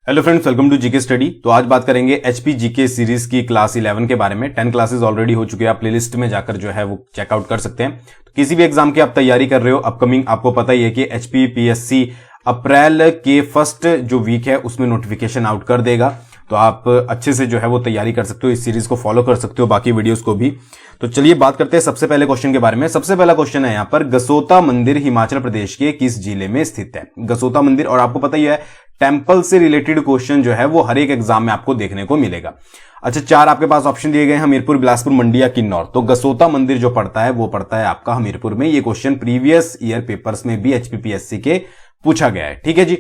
Hello friends, welcome to GK study. तो आज बात करेंगे एचपी जीके सीरीज की क्लास 11 के बारे में। 10 क्लासेस ऑलरेडी हो चुके हैं, आप प्लेलिस्ट में जाकर जो है वो चेकआउट कर सकते हैं। तो किसी भी एग्जाम की आप तैयारी कर रहे हो अपकमिंग, आपको पता ही है कि एचपी पीएससी अप्रैल के फर्स्ट जो वीक है उसमें नोटिफिकेशन आउट कर देगा। तो आप अच्छे से जो है वो तैयारी कर सकते हो, इस सीरीज को फॉलो कर सकते हो, बाकी वीडियोस को भी। तो चलिए बात करते हैं सबसे पहले क्वेश्चन के बारे में। सबसे पहला क्वेश्चन है यहाँ पर, गसोता मंदिर हिमाचल प्रदेश के किस जिले में स्थित है? गसोता मंदिर, और आपको पता ही है टेंपल से रिलेटेड क्वेश्चन जो है वो हर एक एग्जाम में आपको देखने को मिलेगा। अच्छा, 4 आपके पास ऑप्शन दिए गए हैं, हमीरपुर, बिलासपुर, मंडी या किन्नौर। तो गसोता मंदिर जो पड़ता है वो पड़ता है आपका हमीरपुर में। ये क्वेश्चन प्रीवियस ईयर पेपर्स में भी एचपीपीएससी के पूछा गया है, ठीक है जी।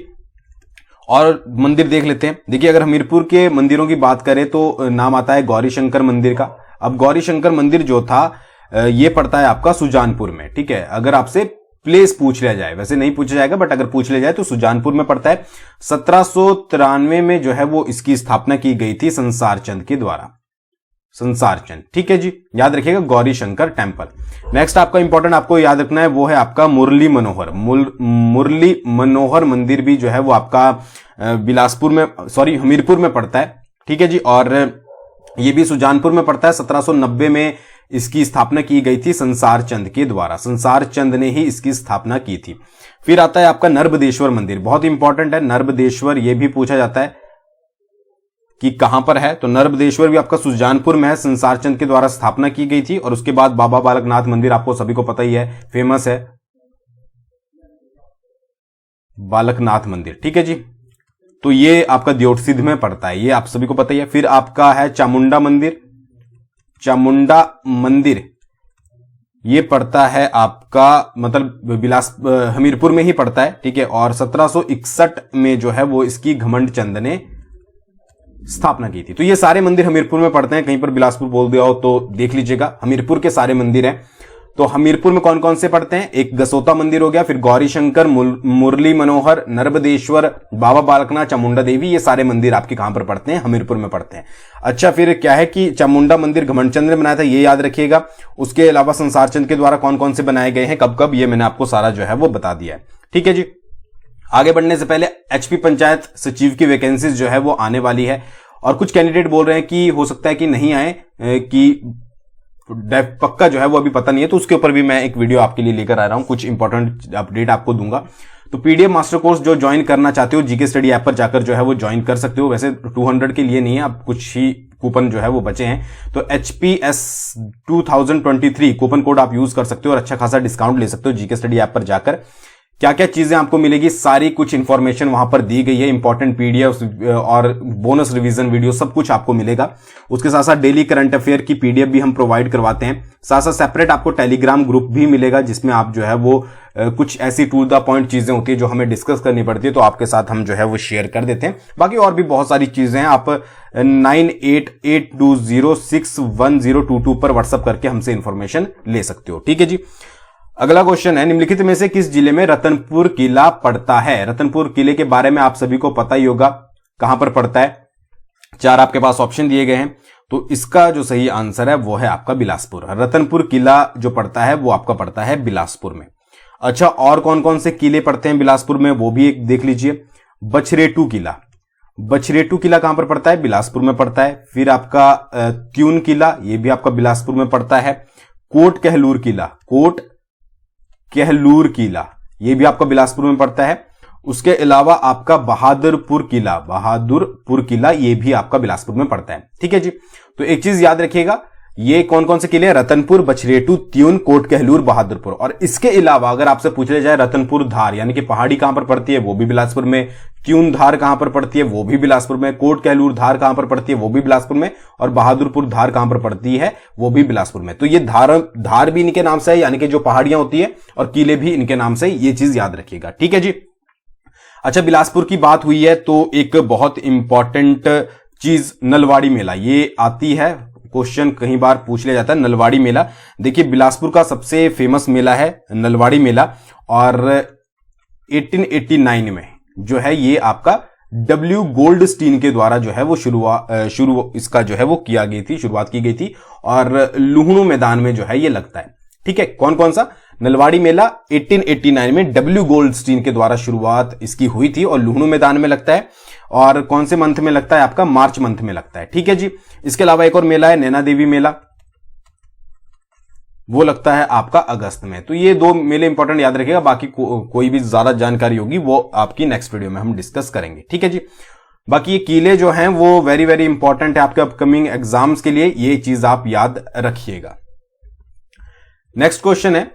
और मंदिर देख लेते हैं। देखिए, अगर हमीरपुर के मंदिरों की बात करें तो नाम आता है गौरी शंकर मंदिर का। अब गौरी शंकर मंदिर जो था ये पड़ता है आपका सुजानपुर में, ठीक है। अगर आपसे प्लेस पूछ लिया जाए, वैसे नहीं पूछा जाएगा बट अगर पूछ लिया जाए तो सुजानपुर में पड़ता है। 1793 में जो है वो इसकी स्थापना की गई थी संसार चंद के द्वारा। संसार चंद, ठीक है जी, याद रखिएगा गौरी शंकर टेंपल। नेक्स्ट आपका इंपॉर्टेंट आपको याद रखना है वो है आपका मुरली मनोहर। मुरली मनोहर मंदिर भी जो है वो आपका बिलासपुर में, सॉरी हमीरपुर में पड़ता है, ठीक है जी। और ये भी सुजानपुर में पड़ता है। 1790 में इसकी स्थापना की गई थी संसार चंद के द्वारा। संसार चंद ने ही इसकी स्थापना की थी। फिर आता है आपका नर्मदेश्वर मंदिर, बहुत इंपॉर्टेंट है नर्मदेश्वर, यह भी पूछा जाता है कि कहां पर है। तो नर्मदेश्वर भी आपका सुजानपुर में है, संसार चंद के द्वारा स्थापना की गई थी। और उसके बाद बाबा बालकनाथ मंदिर, आपको सभी को पता ही है, फेमस है बालकनाथ मंदिर, ठीक है जी। तो ये आपका दियोटसिद्ध में पड़ता है, ये आप सभी को पता ही है। फिर आपका है चामुंडा मंदिर। चामुंडा मंदिर ये पड़ता है आपका मतलब हमीरपुर में ही पड़ता है, ठीक है। और 1761 में जो है वो इसकी घमंड चंद ने स्थापना की थी। तो ये सारे मंदिर हमीरपुर में पड़ते हैं। कहीं पर बिलासपुर बोल दिया हो तो देख लीजिएगा, हमीरपुर के सारे मंदिर हैं। तो हमीरपुर में कौन कौन से पड़ते हैं? एक गसोता मंदिर हो गया, फिर गौरी शंकर, मुरली मनोहर, नर्मदेश्वर, बाबा बालकनाथ, चामुंडा देवी, ये सारे मंदिर आपके कहां पर पड़ते हैं? हमीरपुर में पड़ते हैं। अच्छा, फिर क्या है कि चामुंडा मंदिर घमंडचंद ने बनाया था, ये याद रखिएगा। उसके अलावा संसार चंद के द्वारा कौन कौन से बनाए गए हैं, कब कब, ये मैंने आपको सारा जो है वो बता दिया है, ठीक है जी। आगे बढ़ने से पहले एचपी पंचायत सचिव की वैकेंसीज जो है वो आने वाली है, और कुछ कैंडिडेट बोल रहे हैं कि हो सकता है कि नहीं आए, कि पक्का जो है वो अभी पता नहीं है। तो उसके ऊपर भी मैं एक वीडियो आपके लिए लेकर आ रहा हूं, कुछ इंपॉर्टेंट अपडेट आपको दूंगा। तो पीडीएफ मास्टर कोर्स जो ज्वाइन करना चाहते हो जीके स्टडी ऐप पर जाकर जो है वो ज्वाइन कर सकते हो। वैसे 200 के लिए नहीं है, अब कुछ ही कूपन जो है वो बचे हैं। तो HPS 2023 कूपन कोड आप यूज कर सकते हो और अच्छा खासा डिस्काउंट ले सकते हो जीके स्टडी ऐप पर जाकर। क्या क्या चीजें आपको मिलेगी, सारी कुछ इंफॉर्मेशन वहां पर दी गई है। इंपॉर्टेंट पीडीएफ और बोनस रिवीजन वीडियो सब कुछ आपको मिलेगा। उसके साथ साथ डेली करंट अफेयर की पीडीएफ भी हम प्रोवाइड करवाते हैं। साथ साथ सेपरेट आपको टेलीग्राम ग्रुप भी मिलेगा, जिसमें आप जो है वो कुछ ऐसी टू द पॉइंट चीजें होती है जो हमें डिस्कस करनी पड़ती है, तो आपके साथ हम जो है वो शेयर कर देते हैं। बाकी और भी बहुत सारी चीजें हैं। आप 9882061022 पर व्हाट्सएप करके हमसे इंफॉर्मेशन ले सकते हो, ठीक है जी। अगला क्वेश्चन है, निम्नलिखित में से किस जिले में रतनपुर किला पड़ता है? रतनपुर किले के बारे में आप सभी को पता ही होगा, कहां पर पड़ता है। 4 आपके पास ऑप्शन दिए गए हैं, तो इसका जो सही आंसर है वो है आपका बिलासपुर। रतनपुर किला जो पड़ता है वो आपका पड़ता है बिलासपुर में। अच्छा, और कौन कौन से किले पड़ते हैं बिलासपुर में वो भी एक देख लीजिए। बछरेटू किला, बछरेटू किला कहां पर पड़ता है? बिलासपुर में पड़ता है। फिर आपका त्यून किला, ये भी आपका बिलासपुर में पड़ता है। कोट कहलूर किला, कोट कहलूर किला, यह भी आपका बिलासपुर में पड़ता है। उसके अलावा आपका बहादुरपुर किला, बहादुरपुर किला ये भी आपका बिलासपुर में पड़ता है, ठीक है जी। तो एक चीज याद रखिएगा, ये कौन कौन से किले हैं? रतनपुर, बछरेटू, त्यून, कोट कहलूर, बहादुरपुर। और इसके अलावा अगर आपसे पूछ लिया जाए रतनपुर धार यानी कि पहाड़ी कहां पर पड़ती है, वो भी बिलासपुर में। त्यून धार कहां पर पड़ती है, वो भी बिलासपुर में। कोट कहलूर धार कहां पर पड़ती है, वो भी बिलासपुर में। और बहादुरपुर धार कहां पर पड़ती है, वो भी बिलासपुर में। तो ये धार भी इनके नाम से है, यानी कि जो पहाड़ियां होती है, और किले भी इनके नाम से, ये चीज याद रखिएगा, ठीक है जी। अच्छा, बिलासपुर की बात हुई है तो एक बहुत इंपॉर्टेंट चीज नलवाड़ी मेला, ये आती है, क्वेश्चन कई बार पूछ लिया जाता है। नलवाड़ी मेला, देखिए बिलासपुर का सबसे फेमस मेला है नलवाड़ी मेला, और 1889 में जो है ये आपका W गोल्डस्टीन के द्वारा जो है वो इसका जो है वो शुरुआत की गई थी, और लुहणु मैदान में जो है ये लगता है, ठीक है। कौन कौन सा? नलवाड़ी मेला 1889 में डब्ल्यू गोल्डस्टीन के द्वारा शुरुआत इसकी हुई थी और लुहणु मैदान में लगता है। और कौन से मंथ में लगता है? आपका मार्च मंथ में लगता है। ठीक है जी। इसके अलावा एक और मेला है नैना देवी मेला, वो लगता है आपका अगस्त में। तो ये दो मेले इंपॉर्टेंट याद रखिएगा। बाकी कोई भी ज्यादा जानकारी होगी वो आपकी नेक्स्ट वीडियो में हम डिस्कस करेंगे। ठीक है जी। बाकी ये किले जो हैं वो वेरी वेरी इंपॉर्टेंट है आपके अपकमिंग एग्जाम्स के लिए, ये चीज आप याद रखिएगा। नेक्स्ट क्वेश्चन है,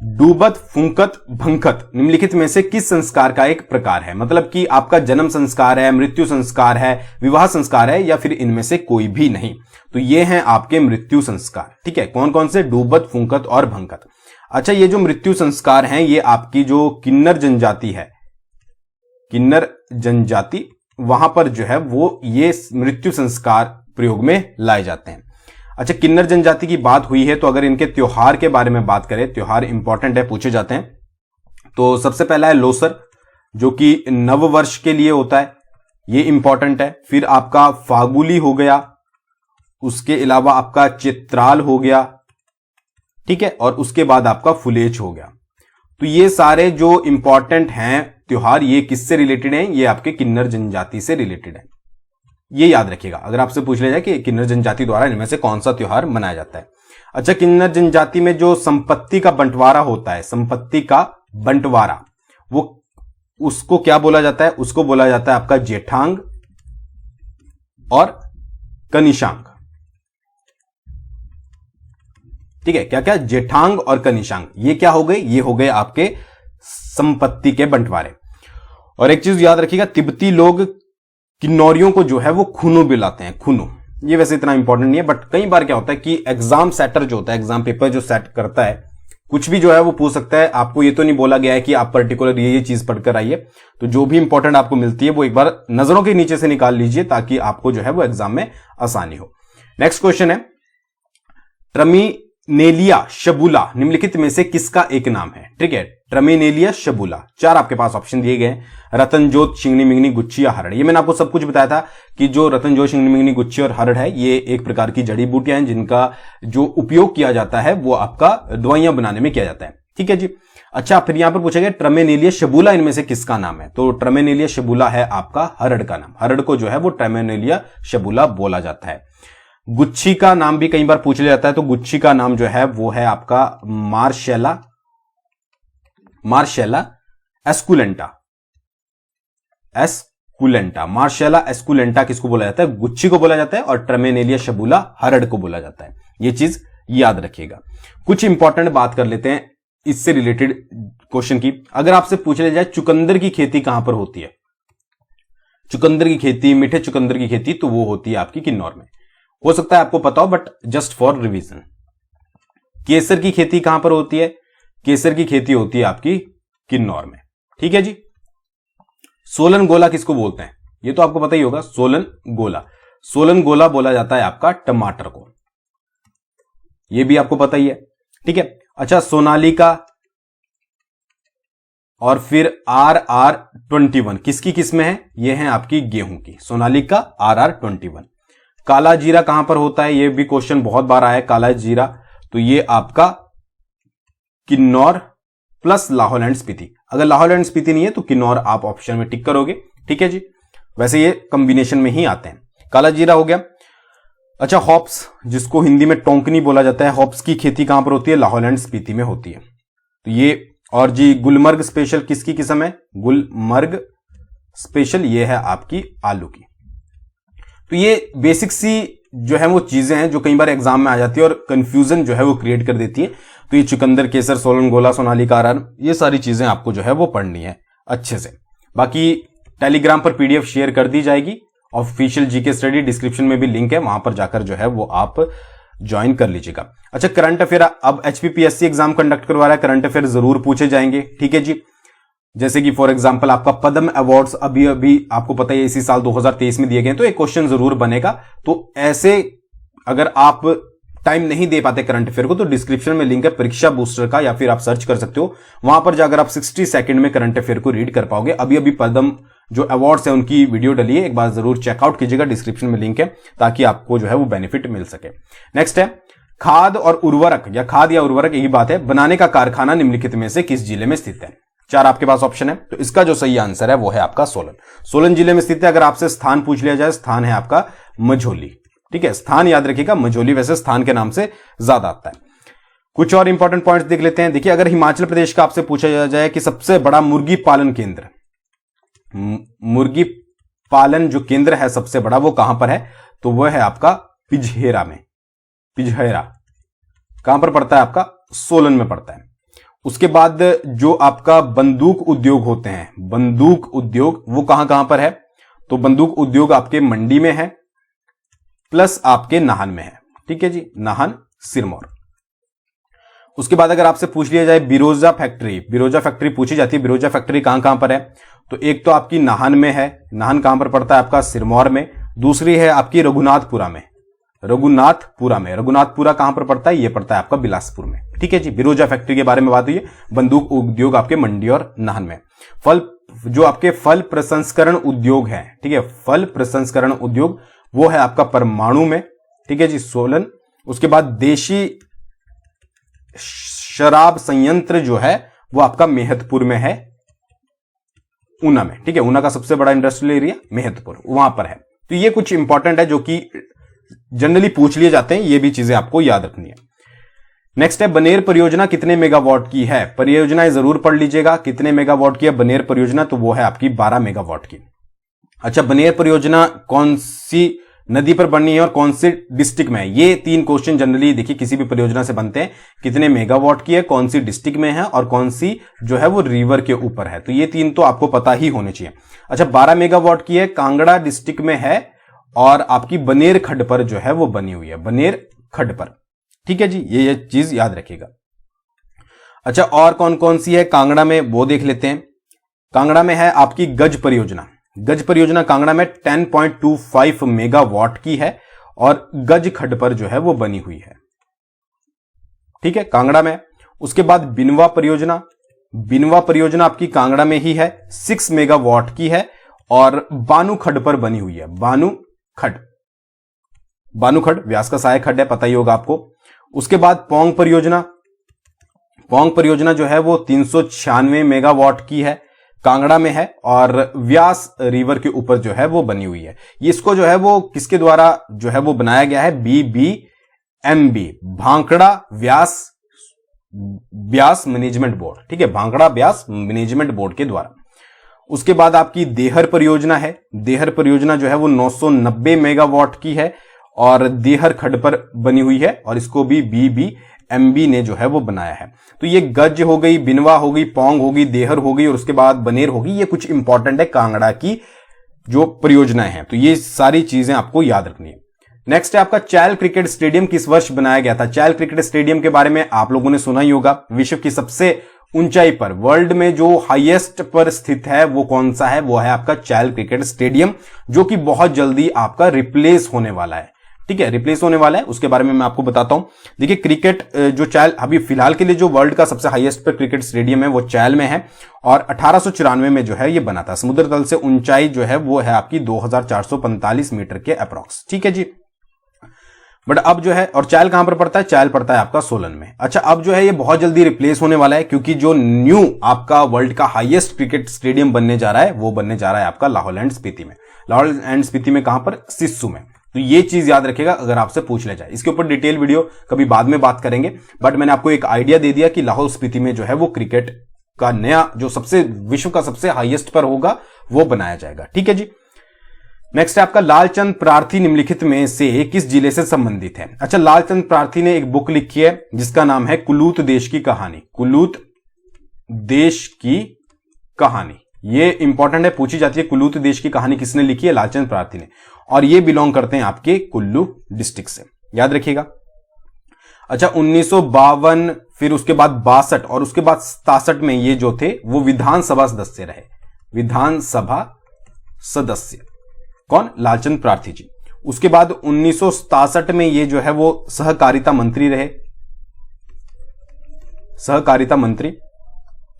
डूबत, फुंकत, भंकत निम्नलिखित में से किस संस्कार का एक प्रकार है? मतलब कि आपका जन्म संस्कार है, मृत्यु संस्कार है, विवाह संस्कार है, या फिर इनमें से कोई भी नहीं। तो ये हैं आपके मृत्यु संस्कार। ठीक है, कौन कौन से? डूबत, फुंकत और भंकत। अच्छा, ये जो मृत्यु संस्कार हैं ये आपकी जो किन्नर जनजाति है, किन्नर जनजाति, वहां पर जो है वो ये मृत्यु संस्कार प्रयोग में लाए जाते हैं। अच्छा, किन्नर जनजाति की बात हुई है तो अगर इनके त्योहार के बारे में बात करें, त्योहार इंपॉर्टेंट है, पूछे जाते हैं। तो सबसे पहला है लोसर, जो कि नव वर्ष के लिए होता है, ये इंपॉर्टेंट है। फिर आपका फागुली हो गया, उसके अलावा आपका चित्राल हो गया, ठीक है, और उसके बाद आपका फुलेच हो गया। तो ये सारे जो इंपॉर्टेंट हैं त्योहार, ये किससे रिलेटेड हैं? ये आपके किन्नर जनजाति से रिलेटेड है। ये याद रखिएगा अगर आपसे पूछ लिया जाए कि किन्नर जनजाति द्वारा इनमें से कौन सा त्योहार मनाया जाता है। अच्छा, किन्नर जनजाति में जो संपत्ति का बंटवारा होता है, संपत्ति का बंटवारा, वो उसको क्या बोला जाता है? उसको बोला जाता है आपका जेठांग और कनिशांग। ठीक है, क्या क्या? जेठांग और कनिशांग। ये क्या हो गए? ये हो गए आपके संपत्ति के बंटवारे। और एक चीज याद रखिएगा, तिब्बती लोग किन्नौरियों को जो है वो खुनु बुलाते हैं, खुनु। ये वैसे इतना इंपॉर्टेंट नहीं है, बट कई बार क्या होता है कि एग्जाम सेटर जो होता है, एग्जाम पेपर जो सेट करता है, कुछ भी जो है वो पूछ सकता है। आपको ये तो नहीं बोला गया है कि आप पर्टिकुलर ये चीज पढ़कर आइए। तो जो भी इंपॉर्टेंट आपको मिलती है वो एक बार नजरों के नीचे से निकाल लीजिए ताकि आपको जो है वो एग्जाम में आसानी हो। नेक्स्ट क्वेश्चन है, ट्रमीनेलिया शबूला निम्नलिखित में से किसका एक नाम है? ठीक है, ट्रमीनेलिया शबूला। चार आपके पास ऑप्शन दिए गए हैं, रतनजोत, शिंगनी मिंगनी, गुच्छी या हरड़। ये मैंने आपको सब कुछ बताया था कि जो रतनजोत, शिंगनी मिंगनी, गुच्छी और हरड़ है, ये एक प्रकार की जड़ी बूटियां हैं जिनका जो उपयोग किया जाता है वो आपका दवाइयां बनाने में किया जाता है। ठीक है जी। अच्छा, फिर यहां पर पूछा गया ट्रमीनेलिया शबूला इनमें से किसका नाम है? तो ट्रमीनेलिया शबूला है आपका हरड़ का नाम। हरड़ को जो है वो ट्रमीनेलिया शबूला बोला जाता है। गुच्छी का नाम भी कई बार पूछ लिया जाता है, तो गुच्छी का नाम जो है वो है आपका मार्शेला एस्कुलेंटा। मार्शेला एस्कुलेंटा किसको बोला जाता है? गुच्छी को बोला जाता है। और ट्रमीनेलिया शबूला हरड़ को बोला जाता है। ये चीज याद रखिएगा। कुछ इंपॉर्टेंट बात कर लेते हैं इससे रिलेटेड क्वेश्चन की। अगर आपसे पूछ लिया जाए चुकंदर की खेती कहां पर होती है? चुकंदर की खेती, मीठे चुकंदर की खेती, तो वो होती है आपकी किन्नौर में। हो सकता है आपको पता हो, बट जस्ट फॉर रिवीजन। केसर की खेती कहां पर होती है? केसर की खेती होती है आपकी किन्नौर में। ठीक है जी। सोलन गोला किसको बोलते हैं? ये तो आपको पता ही होगा, सोलन गोला। सोलन गोला बोला जाता है आपका टमाटर को, ये भी आपको पता ही है। ठीक है। अच्छा, सोनालिका और फिर RR21 किसकी किस्म है? ये है आपकी गेहूं की, सोनालिका RR21। काला जीरा कहां पर होता है? ये भी क्वेश्चन बहुत बार आया है, काला जीरा। तो ये आपका किन्नौर प्लस लाहौल एंड स्पीति। अगर लाहौल एंड स्पीति नहीं है तो किन्नौर आप ऑप्शन में टिक करोगे। ठीक है जी। वैसे ये कॉम्बिनेशन में ही आते हैं। काला जीरा हो गया। अच्छा, हॉप्स जिसको हिंदी में टोंकनी बोला जाता है, हॉप्स की खेती कहां पर होती है? लाहौल एंड स्पीति में होती है। तो ये, और जी गुलमर्ग स्पेशल किसकी किस्म है? गुलमर्ग स्पेशल, ये है आपकी आलू की। तो ये बेसिक सी जो है वो चीजें हैं जो कई बार एग्जाम में आ जाती है और कंफ्यूजन जो है वो क्रिएट कर देती है। तो ये चुकंदर, केसर, सोलन गोला, सोनालिका, RR, ये सारी चीजें आपको जो है वो पढ़नी है अच्छे से। बाकी टेलीग्राम पर PDF शेयर कर दी जाएगी। ऑफिशियल जीके स्टडी डिस्क्रिप्शन में भी लिंक है, वहां पर जाकर जो है वो आप ज्वाइन कर लीजिएगा। अच्छा, करंट अफेयर, अब HPPSC एग्जाम कंडक्ट करवा रहा है, करंट अफेयर जरूर पूछे जाएंगे। ठीक है जी। जैसे कि फॉर एग्जांपल आपका पद्म अवार्ड्स अभी आपको पता है इसी साल 2023 में दिए गए, तो एक क्वेश्चन जरूर बनेगा। तो ऐसे अगर आप टाइम नहीं दे पाते करंट अफेयर को, तो डिस्क्रिप्शन में लिंक है परीक्षा बूस्टर का, या फिर आप सर्च कर सकते हो। वहां पर जाकर आप 60 सेकंड में करंट अफेयर को रीड कर पाओगे। अभी पद्म जो अवार्ड्स है उनकी वीडियो डली है, एक बार जरूर चेकआउट कीजिएगा, डिस्क्रिप्शन में लिंक है, ताकि आपको जो है वो बेनिफिट मिल सके। नेक्स्ट है खाद और उर्वरक या खाद या उर्वरक यही बात है बनाने का कारखाना निम्नलिखित में से किस जिले में स्थित है? 4 आपके पास ऑप्शन है, तो इसका जो सही आंसर है वो है आपका सोलन। सोलन जिले में स्थित है। अगर आपसे स्थान पूछ लिया जाए, स्थान है आपका मझौली। ठीक है, स्थान याद रखिएगा, मझौली वैसे स्थान के नाम से ज्यादा आता है। कुछ और इंपॉर्टेंट पॉइंट्स देख लेते हैं। देखिए, अगर हिमाचल प्रदेश का आपसे पूछा जाए कि सबसे बड़ा मुर्गी पालन केंद्र, मुर्गी पालन जो केंद्र है सबसे बड़ा, वो कहां पर है? तो वह है आपका पिझेरा में। पिझेरा कहां पर पड़ता है? आपका सोलन में पड़ता है। उसके बाद जो आपका बंदूक उद्योग होते हैं, बंदूक उद्योग, वो कहां कहां पर है? तो बंदूक उद्योग आपके मंडी में है प्लस आपके नाहन में है। ठीक है जी, नाहन सिरमौर। उसके बाद अगर आपसे पूछ लिया जाए बिरोजा फैक्ट्री, बिरोजा फैक्ट्री पूछी जाती है, बिरोजा फैक्ट्री कहां कहां पर है? तो एक तो आपकी नाहन में है, नाहन कहां पर पड़ता है? आपका सिरमौर में। दूसरी है आपकी रघुनाथपुरा में, रघुनाथपुरा में। रघुनाथपुरा कहां पर पड़ता है? ये पड़ता है आपका बिलासपुर में। ठीक है जी, बिरोजा फैक्ट्री के बारे में बात हुई है। बंदूक उद्योग आपके मंडी और नाहन में। फल, जो आपके फल प्रसंस्करण उद्योग है, ठीक है, फल प्रसंस्करण उद्योग, वो है आपका परमाणु में। ठीक है जी, सोलन। उसके बाद देशी शराब संयंत्र जो है वो आपका मेहतपुर में है, ऊना में। ठीक है, ऊना का सबसे बड़ा इंडस्ट्रियल एरिया मेहतपुर, वहां पर है। तो ये कुछ इंपॉर्टेंट है जो कि जनरली पूछ लिए जाते हैं, ये भी चीजें आपको याद रखनी है। नेक्स्ट है बनेर परियोजना कितने मेगावाट की है? परियोजना जरूर पढ़ लीजिएगा, कितने मेगावाट की है बनेर परियोजना? तो वो है आपकी 12 मेगावाट की। अच्छा, बनेर परियोजना कौन सी नदी पर बननी है और कौन सी डिस्ट्रिक्ट में है? ये 3 क्वेश्चन जनरली देखिए किसी भी परियोजना से बनते हैं। कितने मेगावाट की है, कौन सी डिस्ट्रिक्ट में है, और कौन सी जो है वो रिवर के ऊपर है। तो ये 3 तो आपको पता ही होने चाहिए। अच्छा, 12 मेगावाट की है, कांगड़ा डिस्ट्रिक्ट में है और आपकी बनेर खड्ड पर जो है वो बनी हुई है, बनेर खड्ड पर। ठीक है जी, ये चीज याद रखिएगा। अच्छा, और कौन कौन सी है कांगड़ा में, वो देख लेते हैं। कांगड़ा में है आपकी गज परियोजना। गज परियोजना कांगड़ा में 10.25 मेगावाट की है और गज खड्ड पर जो है वो बनी हुई है। ठीक है, कांगड़ा में। उसके बाद बिनवा परियोजना, बिनवा परियोजना आपकी कांगड़ा में ही है, 6 मेगावाट की है और बानू खड्ड पर बनी हुई है। बानू खड्ड, बानू खड्ड व्यास का सहायक खड्ड है, पता ही होगा आपको। उसके बाद पोंग परियोजना, पोंग परियोजना जो है वो 396 मेगावाट की है, कांगड़ा में है और व्यास रिवर के ऊपर जो है वो बनी हुई है। ये इसको जो है वो किसके द्वारा जो है वो बनाया गया है? BBMB, भांकड़ा व्यास मैनेजमेंट बोर्ड। ठीक है, भांकड़ा व्यास मैनेजमेंट बोर्ड के द्वारा। उसके बाद आपकी देहर परियोजना है। देहर परियोजना जो है वो 990 मेगावाट की है और देहर खड्ड पर बनी हुई है और इसको भी BBMB ने जो है वो बनाया है। तो ये गज हो गई, बिनवा हो गई, पोंग होगी, देहर हो गई और उसके बाद बनेर होगी। ये कुछ इंपॉर्टेंट है कांगड़ा की जो परियोजनाएं हैं, तो ये सारी चीजें आपको याद रखनी है। नेक्स्ट है आपका चैल क्रिकेट स्टेडियम किस वर्ष बनाया गया था? चैल क्रिकेट स्टेडियम के बारे में आप लोगों ने सुना ही होगा। विश्व की सबसे ऊंचाई पर, वर्ल्ड में जो हाईएस्ट पर स्थित है वो कौन सा है? वो है आपका चैल क्रिकेट स्टेडियम, जो कि बहुत जल्दी आपका रिप्लेस होने वाला है। ठीक है, रिप्लेस होने वाला है, उसके बारे में मैं आपको बताता हूं। देखिए, क्रिकेट जो चैल अभी फिलहाल के लिए जो वर्ल्ड का सबसे हाईएस्ट पर क्रिकेट स्टेडियम है वो चैल में है और 1894 में जो है ये बना था। समुद्र तल से ऊंचाई जो है वो है आपकी 2445 मीटर के अप्रॉक्स। ठीक है जी, बट अब जो है, और चैल कहां पर पड़ता है? चैल पड़ता है आपका सोलन में। अच्छा, अब जो है ये बहुत जल्दी रिप्लेस होने वाला है क्योंकि जो न्यू आपका वर्ल्ड का हाईएस्ट क्रिकेट स्टेडियम बनने जा रहा है वो बनने जा रहा है आपका लाहौल एंड स्पीति में। लाहौल एंड स्पीति में कहां पर? सिस्सू में। तो ये चीज याद रखिएगा अगर आपसे पूछ ले जाए। इसके ऊपर डिटेल वीडियो कभी बाद में बात करेंगे, बट मैंने आपको एक आइडिया दे दिया कि लाहौल स्पीति में जो है वो क्रिकेट का नया जो सबसे विश्व का सबसे हाईएस्ट पर होगा वो बनाया जाएगा। ठीक है जी। नेक्स्ट है आपका लालचंद प्रार्थी निम्नलिखित में से किस जिले से संबंधित है? अच्छा, लालचंद प्रार्थी ने एक बुक लिखी है जिसका नाम है कुलूत देश की कहानी। कुलूत देश की कहानी, ये इंपॉर्टेंट है, पूछी जाती है। कुलूत देश की कहानी किसने लिखी है? लालचंद प्रार्थी ने, और ये बिलोंग करते हैं आपके कुल्लू डिस्ट्रिक्ट से, याद रखिएगा। अच्छा, 1952, फिर उसके बाद 62 और उसके बाद 67 में ये जो थे वो विधानसभा सदस्य रहे। विधानसभा सदस्य कौन? लालचंद प्रार्थी जी। उसके बाद 1967 में ये जो है वो सहकारिता मंत्री रहे, सहकारिता मंत्री।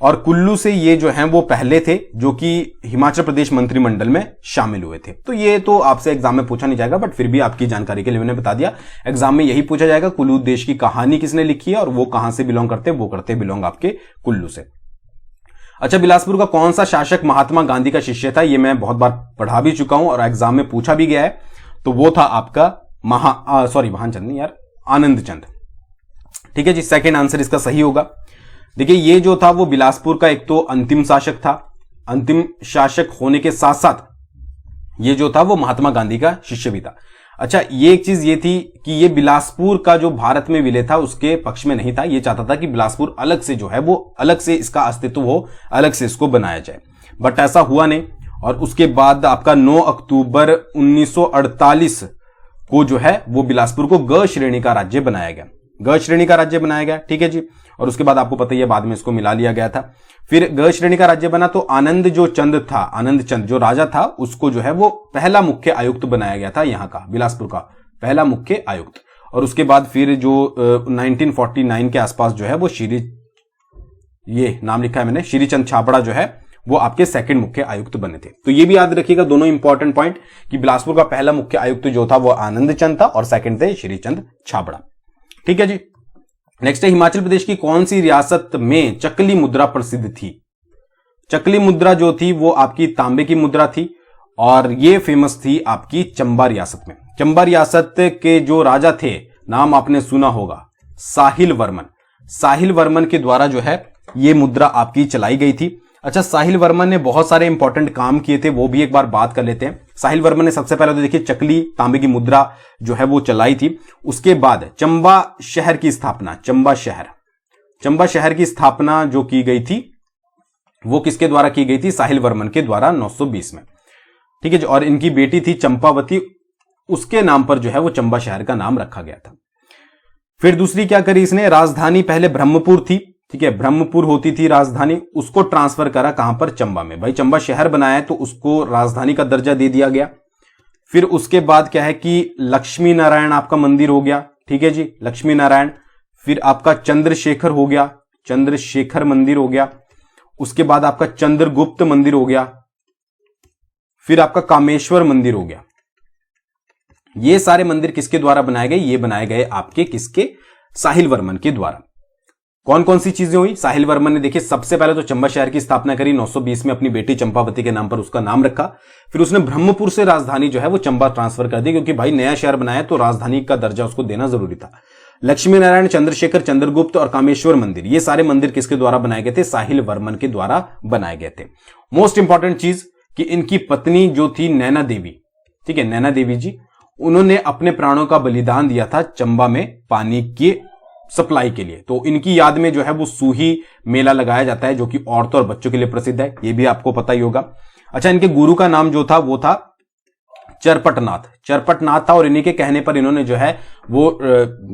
और कुल्लू से ये जो हैं वो पहले थे जो कि हिमाचल प्रदेश मंत्रिमंडल में शामिल हुए थे। तो ये तो आपसे एग्जाम में पूछा नहीं जाएगा, बट फिर भी आपकी जानकारी के लिए मैंने बता दिया, एग्जाम में यही पूछा जाएगा कुल्लू देश की कहानी किसने लिखी है और वो कहां से बिलोंग करते हैं, वो करते बिलोंग आपके कुल्लू से। अच्छा, बिलासपुर का कौन सा शासक महात्मा गांधी का शिष्य था, ये मैं बहुत बार पढ़ा भी चुका हूं और एग्जाम में पूछा भी गया है। तो वो था आपका महान चंद नहीं यार, आनंद चंद। ठीक है जी, सेकंड आंसर इसका सही होगा। देखिए, ये जो था वो बिलासपुर का एक तो अंतिम शासक था, अंतिम शासक होने के साथ साथ ये जो था वो महात्मा गांधी का शिष्य भी था। अच्छा, ये एक चीज ये थी कि ये बिलासपुर का जो भारत में विलय था उसके पक्ष में नहीं था, ये चाहता था कि बिलासपुर अलग से जो है वो अलग से इसका अस्तित्व हो, अलग से इसको बनाया जाए, बट ऐसा हुआ नहीं। और उसके बाद आपका 9 अक्टूबर 1948 को जो है वो बिलासपुर को ग श्रेणी का राज्य बनाया गया, ग श्रेणी का राज्य बनाया गया। ठीक है जी, और उसके बाद आपको पता ही है बाद में इसको मिला लिया गया था। फिर ग श्रेणी का राज्य बना तो आनंद जो चंद था, आनंद चंद जो राजा था, उसको जो है वो पहला मुख्य आयुक्त बनाया गया था, यहां का बिलासपुर का पहला मुख्य आयुक्त। और उसके बाद फिर जो 1949 के आसपास जो है वो ये नाम लिखा है मैंने, श्री चंद छाबड़ा जो है वो आपके सेकंड मुख्य आयुक्त बने थे। तो ये भी याद रखिएगा दोनों इंपॉर्टेंट पॉइंट कि बिलासपुर का पहला मुख्य आयुक्त जो था वो आनंद चंद था और सेकंड थे श्री चंद छाबड़ा। ठीक है जी, नेक्स्ट है हिमाचल प्रदेश की कौन सी रियासत में चकली मुद्रा प्रसिद्ध थी। चकली मुद्रा जो थी वो आपकी तांबे की मुद्रा थी और ये फेमस थी आपकी चंबा रियासत में। चंबा रियासत के जो राजा थे, नाम आपने सुना होगा, साहिल वर्मन। साहिल वर्मन के द्वारा जो है ये मुद्रा आपकी चलाई गई थी। अच्छा, साहिल वर्मन ने बहुत सारे इंपॉर्टेंट काम किए थे, वो भी एक बार बात कर लेते हैं। साहिल वर्मन ने सबसे पहले तो देखिए चकली तांबे की मुद्रा जो है वो चलाई थी। उसके बाद चंबा शहर की स्थापना, चंबा शहर की स्थापना जो की गई थी वो किसके द्वारा की गई थी, साहिल वर्मन के द्वारा 920 में। ठीक है जी, और इनकी बेटी थी चंपावती, उसके नाम पर जो है वो चंबा शहर का नाम रखा गया था। फिर दूसरी क्या करी इसने, राजधानी पहले ब्रह्मपुर थी, ठीक है, ब्रह्मपुर होती थी राजधानी, उसको ट्रांसफर करा कहां पर, चंबा में। भाई चंबा शहर बनाया है तो उसको राजधानी का दर्जा दे दिया गया। फिर उसके बाद क्या है कि लक्ष्मी नारायण आपका मंदिर हो गया, ठीक है जी, लक्ष्मी नारायण। फिर आपका चंद्रशेखर हो गया, चंद्रशेखर मंदिर हो गया। उसके बाद आपका चंद्रगुप्त मंदिर हो गया। फिर आपका कामेश्वर मंदिर हो गया। ये सारे मंदिर किसके द्वारा बनाए गए, ये बनाए गए आपके किसके, साहिल वर्मन के द्वारा। कौन कौन सी चीजें हुई, साहिल वर्मन ने देखिए सबसे पहले तो चंबा शहर की स्थापना करी 920 में, अपनी बेटी चंपावती के नाम पर उसका नाम रखा। फिर उसने ब्रह्मपुर से राजधानी जो है वो चंबा ट्रांसफर कर दी, क्योंकि भाई नया शहर बनाया तो राजधानी का दर्जा उसको देना जरूरी था। लक्ष्मी नारायण, चंद्रशेखर, चंद्रगुप्त और कामेश्वर मंदिर, ये सारे मंदिर किसके द्वारा बनाए गए थे, साहिल वर्मन के द्वारा बनाए गए थे। मोस्ट इंपॉर्टेंट चीज कि इनकी पत्नी जो थी नैना देवी, ठीक है, नैना देवी जी, उन्होंने अपने प्राणों का बलिदान दिया था चंबा में पानी के सप्लाई के लिए। तो इनकी याद में जो है वो सूही मेला लगाया जाता है, जो कि औरतों और बच्चों के लिए प्रसिद्ध है, ये भी आपको पता ही होगा। अच्छा, इनके गुरु का नाम जो था वो था चरपटनाथ था, और इन्हीं के कहने पर इन्होंने जो है वो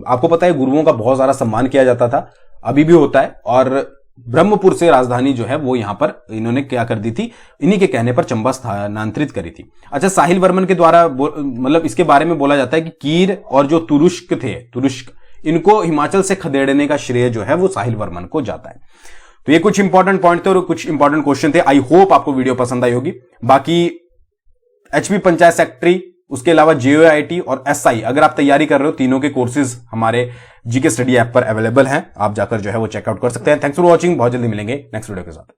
आपको पता है गुरुओं का बहुत सारा सम्मान किया जाता था, अभी भी होता है। और ब्रह्मपुर से राजधानी जो है वो यहां पर इन्होंने क्या कर दी थी, इन्हीं के कहने पर चंबा स्थानांतरित करी थी। अच्छा, साहिल वर्मन के द्वारा मतलब इसके बारे में बोला जाता है कि कीर और जो तुरुष्क थे, तुरुष्क, इनको हिमाचल से खदेड़ने का श्रेय जो है वो साहिल वर्मन को जाता है। तो ये कुछ इंपॉर्टेंट पॉइंट थे और कुछ इंपॉर्टेंट क्वेश्चन थे। आई होप आपको वीडियो पसंद आई होगी। बाकी एचपी पंचायत सेक्रेटरी, उसके अलावा जेओआईटी और एसआई अगर आप तैयारी कर रहे हो, तीनों के कोर्सेज हमारे जीके स्टडी ऐप पर अवेलेबल हैं, आप जाकर जो है वो चेकआउट कर सकते हैं। थैंक्स फॉर वॉचिंग, बहुत जल्दी मिलेंगे नेक्स्ट वीडियो के साथ।